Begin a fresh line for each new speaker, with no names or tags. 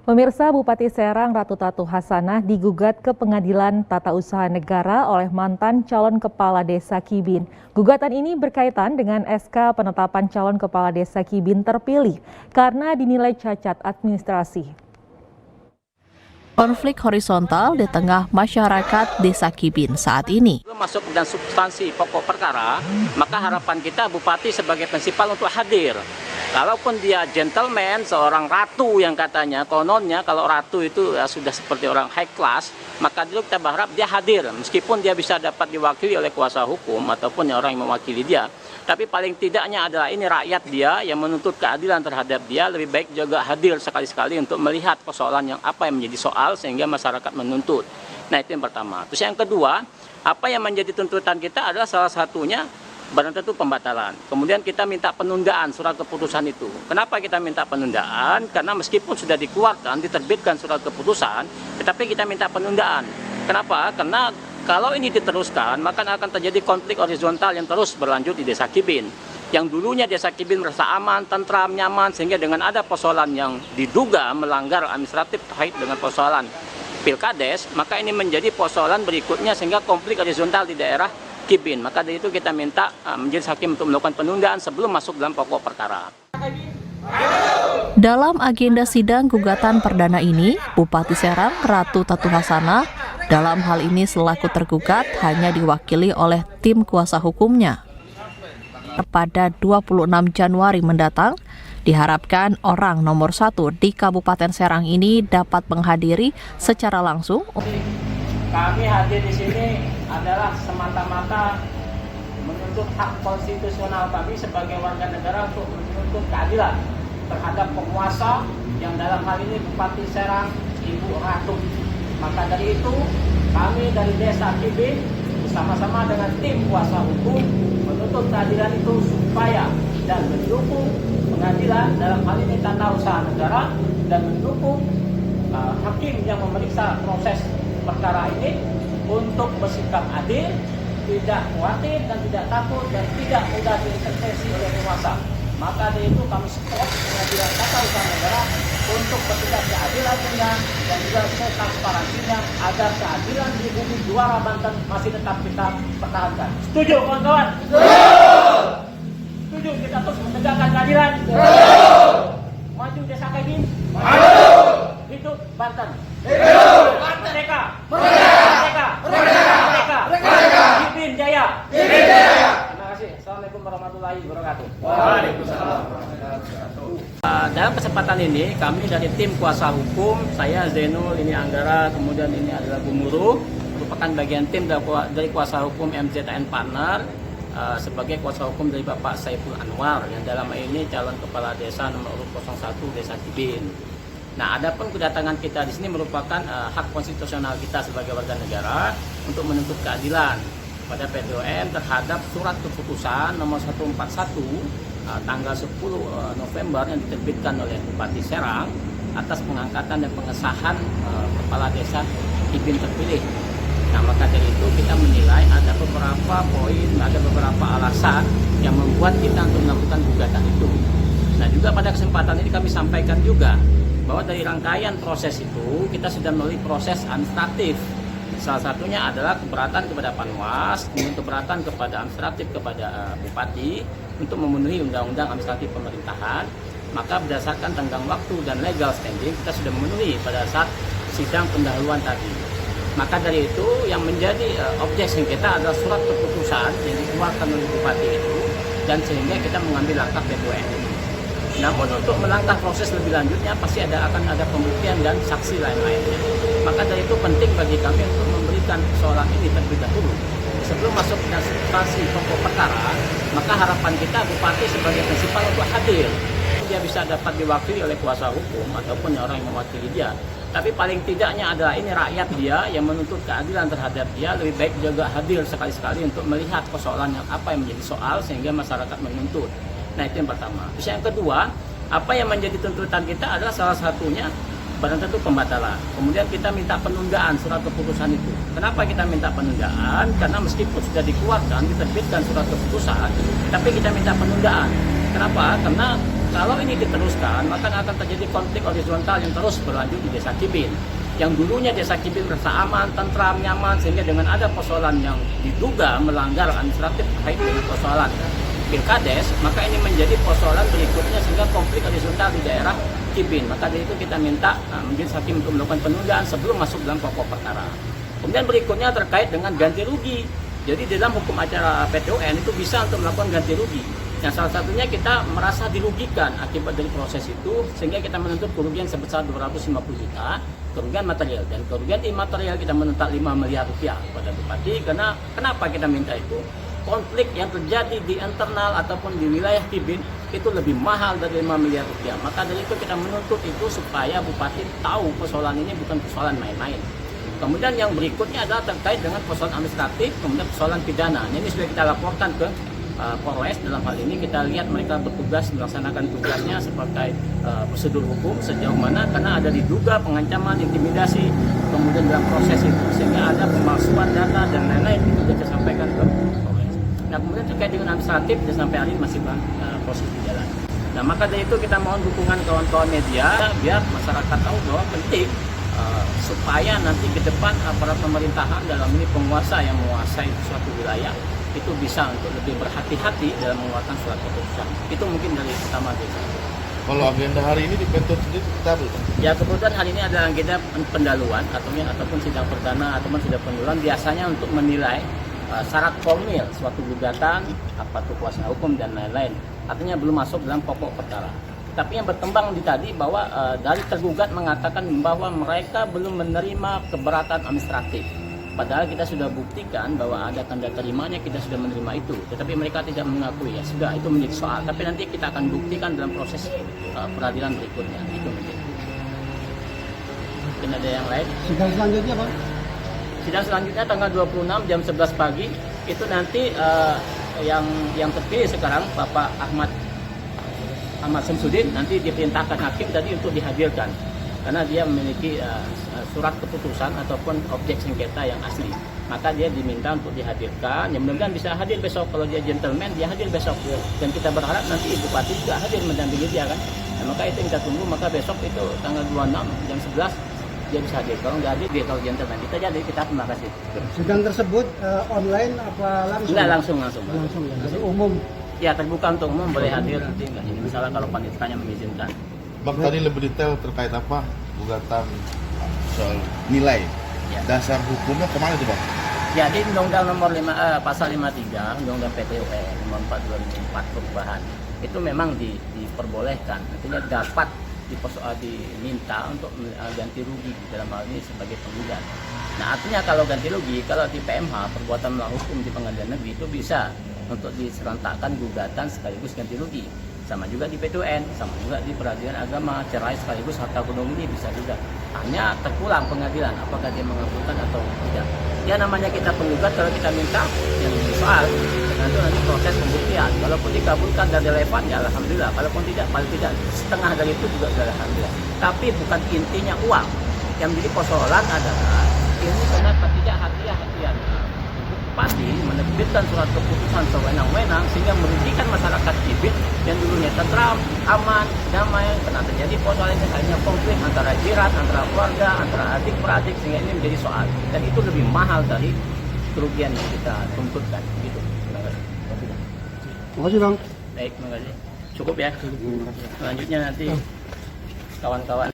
Pemirsa, Bupati Serang Ratu Tatu Hasanah digugat ke Pengadilan Tata Usaha Negara oleh mantan calon kepala desa Kibin. Gugatan ini berkaitan dengan SK penetapan calon kepala desa Kibin terpilih karena dinilai cacat administrasi.
Konflik horizontal di tengah masyarakat Desa Kibin saat ini.
Masuk dan substansi pokok perkara, maka harapan kita Bupati sebagai prinsipal untuk hadir. Kalaupun dia gentleman, seorang ratu yang katanya, kononnya kalau ratu itu ya sudah seperti orang high class, maka dulu kita berharap dia hadir. Meskipun dia bisa dapat diwakili oleh kuasa hukum ataupun orang yang mewakili dia. Tapi paling tidaknya adalah ini rakyat dia yang menuntut keadilan terhadap dia, lebih baik juga hadir sekali-sekali untuk melihat persoalan yang apa yang menjadi soal sehingga masyarakat menuntut. Nah itu yang pertama. Terus yang kedua, apa yang menjadi tuntutan kita adalah salah satunya barang tentu pembatalan. Kemudian kita minta penundaan surat keputusan itu. Kenapa kita minta penundaan? Karena meskipun sudah dikeluarkan, diterbitkan surat keputusan, tetapi kita minta penundaan. Kenapa? Karena kalau ini diteruskan, maka akan terjadi konflik horizontal yang terus berlanjut di Desa Kibin. Yang dulunya Desa Kibin merasa aman, tentram, nyaman, sehingga dengan ada persoalan yang diduga melanggar administratif terkait dengan persoalan Pilkades, maka ini menjadi persoalan berikutnya sehingga konflik horizontal di daerah Kibin. Maka dari itu kita minta majelis hakim untuk melakukan penundaan sebelum masuk dalam pokok perkara.
Dalam agenda sidang gugatan perdana ini, Bupati Serang Ratu Tatu Hasanah dalam hal ini selaku tergugat hanya diwakili oleh tim kuasa hukumnya. Pada 26 Januari mendatang, diharapkan orang nomor 1 di Kabupaten Serang ini dapat menghadiri secara langsung.
Kami hadir di sini adalah semata-mata menuntut hak konstitusional kami sebagai warga negara untuk menuntut keadilan terhadap penguasa yang dalam hal ini Bupati Serang Ibu Ratu. Maka dari itu kami dari Desa Kibin bersama-sama dengan tim kuasa hukum menuntut keadilan itu supaya dan mendukung pengadilan dalam hal ini Tata Usaha Negara dan mendukung hakim yang memeriksa proses perkara ini untuk bersikap adil, tidak khawatir dan tidak takut dan tidak mudah diintervensi oleh penguasa. Maka dari itu kami support pengadilan Tata Usaha Negara untuk bertindak keadilannya dan juga transparansinya agar keadilan di bumi Juara Banten masih tetap kita pertahankan. Setuju kawan-kawan? Setuju kita terus menegakkan keadilan? Maju Desa Kibin? Maju! Hidup Banten! Hidup! Merdeka! Merdeka! Merdeka! Merdeka! Kibin Jaya! Kibin Jaya! Terima kasih. Assalamualaikum warahmatullahi wabarakatuh. Waalaikumsalam. Dalam kesempatan ini kami dari tim kuasa hukum, saya Zainul, ini Anggara, kemudian ini adalah Gumuru, merupakan bagian tim dari kuasa hukum MZN Partner sebagai kuasa hukum dari Bapak Saiful Anwar yang dalam ini calon kepala desa nomor urut 01 Desa Kibin. Nah, adapun kedatangan kita di sini merupakan hak konstitusional kita sebagai warga negara untuk menuntut keadilan pada PTOM terhadap surat keputusan nomor 141 tanggal 10 November yang diterbitkan oleh Bupati Serang atas pengangkatan dan pengesahan kepala desa Kibin terpilih. Nah, maka dari itu kita menilai ada beberapa poin, ada beberapa alasan yang membuat kita untuk melakukan gugatan itu. Nah, juga pada kesempatan ini kami sampaikan juga bahwa dari rangkaian proses itu kita sudah melalui proses administratif. Salah satunya adalah keberatan kepada Panwas, kemudian keberatan kepada administratif kepada Bupati untuk memenuhi undang-undang administratif pemerintahan. Maka berdasarkan tenggang waktu dan legal standing kita sudah memenuhi pada saat sidang pendahuluan tadi. Maka dari itu yang menjadi objek sengketa adalah surat keputusan yang dikeluarkan oleh Bupati itu dan sehingga kita mengambil langkah P2M. Namun untuk melangkah proses lebih lanjutnya pasti akan ada pembuktian dan saksi lain-lainnya. Maka dari itu penting bagi kami untuk memberikan persoalan ini terlebih dahulu. Sebelum masuk ke substansi pokok perkara, maka harapan kita Bupati sebagai prinsipal untuk hadir. Dia bisa dapat diwakili oleh kuasa hukum ataupun orang yang mewakili dia. Tapi paling tidaknya adalah ini rakyat dia yang menuntut keadilan terhadap dia, lebih baik juga hadir sekali-sekali untuk melihat persoalan yang apa yang menjadi soal sehingga masyarakat menuntut. Nah itu yang pertama. Terus yang kedua, apa yang menjadi tuntutan kita adalah salah satunya barang tentu pembatalan. Kemudian kita minta penundaan surat keputusan itu. Kenapa kita minta penundaan? Karena meskipun sudah dikeluarkan, diterbitkan surat keputusan, tapi kita minta penundaan. Kenapa? Karena Kalau ini diteruskan, maka akan terjadi konflik horizontal yang terus berlanjut di Desa Kibin. Yang dulunya Desa Kibin merasa aman, tentram, nyaman, sehingga dengan ada persoalan yang diduga melanggar administratif terkait dengan persoalan Pilkades, maka ini menjadi persoalan berikutnya sehingga konflik horizontal di daerah Kibin. Maka dari itu kita minta majelis hakim untuk melakukan penundaan sebelum masuk dalam pokok perkara. Kemudian berikutnya terkait dengan ganti rugi. Jadi di dalam hukum acara PTUN itu bisa untuk melakukan ganti rugi. Nah, salah satunya kita merasa dirugikan akibat dari proses itu, sehingga kita menuntut kerugian sebesar 250 juta, kerugian material, dan kerugian imaterial kita menuntut 5 miliar rupiah kepada Bupati. Karena kenapa kita minta itu? Konflik yang terjadi di internal ataupun di wilayah Kibin itu lebih mahal dari 5 miliar rupiah. Maka dari itu kita menuntut itu supaya Bupati tahu persoalan ini bukan persoalan main-main. Kemudian yang berikutnya adalah terkait dengan persoalan administratif, kemudian persoalan pidana. Ini sudah kita laporkan ke Polres. Dalam hal ini kita lihat mereka bertugas melaksanakan tugasnya sebagai prosedur hukum sejauh mana, karena ada diduga pengancaman, intimidasi, kemudian dalam proses itu sehingga ada pemalsuan data dan lain-lain, itu sudah saya sampaikan ke Polres. Nah, kemudian terkait dengan administratif dan sampai hari ini masih proses berjalan. Nah, maka dari itu kita mohon dukungan kawan-kawan media biar masyarakat tahu bahwa penting supaya nanti ke depan aparat pemerintahan, dalam ini penguasa yang menguasai suatu wilayah, itu bisa untuk lebih berhati-hati dalam mengeluarkan surat keputusan. Itu mungkin dari pertama desa.
Kalau agenda hari ini di Pentut sendiri kita belum?
Ya, kebetulan hari ini ada agenda pendahuluan ataupun sidang perdana ataupun sidang pendahuluan biasanya untuk menilai syarat formil suatu gugatan, apa itu kuasa hukum dan lain-lain. Artinya belum masuk dalam pokok perkara. Tapi yang berkembang di tadi bahwa dari tergugat mengatakan bahwa mereka belum menerima keberatan administratif. Padahal kita sudah buktikan bahwa ada tanda terimanya, kita sudah menerima itu. Tetapi mereka tidak mengakui. Ya sudah, itu menjadi soal. Tapi nanti kita akan buktikan dalam proses peradilan berikutnya. Itu mungkin ada yang lain.
Sidang selanjutnya, Pak?
Sidang selanjutnya tanggal 26 jam 11 pagi. Itu nanti yang terpilih sekarang Bapak Ahmad Samsudin nanti diperintahkan hakim tadi untuk dihadirkan karena dia memiliki surat keputusan ataupun objek sengketa yang asli, maka dia diminta untuk dihadirkan. Yang mudah-mudahan bisa hadir besok. Kalau dia gentleman, dia hadir besok, dan kita berharap nanti Bupati juga hadir mendampingi dia kan. Nah, maka itu yang kita tunggu. Maka besok itu tanggal 26 jam 11 dia bisa hadir. Kalau nggak hadir, dia kalau gentleman kita jadi kita terima kasih.
Sidang tersebut online apa langsung?
Enggak, langsung.
Langsung ya. Jadi umum.
Ya, terbuka untuk umum, boleh hadir nanti enggak. Ini misalnya kalau panitianya mengizinkan.
Bang, tadi lebih detail terkait apa gugatan soal nilai,
Ya.
dasar hukumnya kemana tuh Bang?
Jadi Undang-Undang Nomor 5 Pasal 53 Undang-Undang PTUN Nomor 4 2004 perubahan itu memang diperbolehkan, artinya dapat diminta untuk ganti rugi dalam hal ini sebagai penggugat. Nah, artinya kalau ganti rugi, kalau di PMH perbuatan melawan hukum di pengadilan negeri itu bisa untuk diserentakkan gugatan sekaligus ganti rugi. Sama juga di PTUN, sama juga di peradilan agama, cerai sekaligus harta gunung ini bisa juga. Hanya terpulang pengadilan apakah dia mengabulkan atau tidak. Ya, namanya kita penggugat, kalau kita minta yang soal nanti proses pembuktian. Kalaupun dikabulkan dan relevan, ya alhamdulillah. Kalaupun tidak, paling tidak setengah dari itu juga sudah alhamdulillah. Tapi bukan intinya uang. Yang menjadi persoalan adalah ini karena ketidakhati-hatian Bupati menerbitkan surat keputusan sewenang-wenang sehingga merugikan masyarakat Kibin yang dulunya tentram, aman, damai. Karena terjadi persoalan yang hanya konflik antara jiran, antara keluarga, antara adik-beradik, sehingga ini menjadi soal. Dan itu lebih mahal dari kerugian yang kita tuntutkan. Gitu. Terima kasih.
Terima kasih, Bang.
Baik, terima kasih. Cukup ya. Selanjutnya nanti kawan-kawan.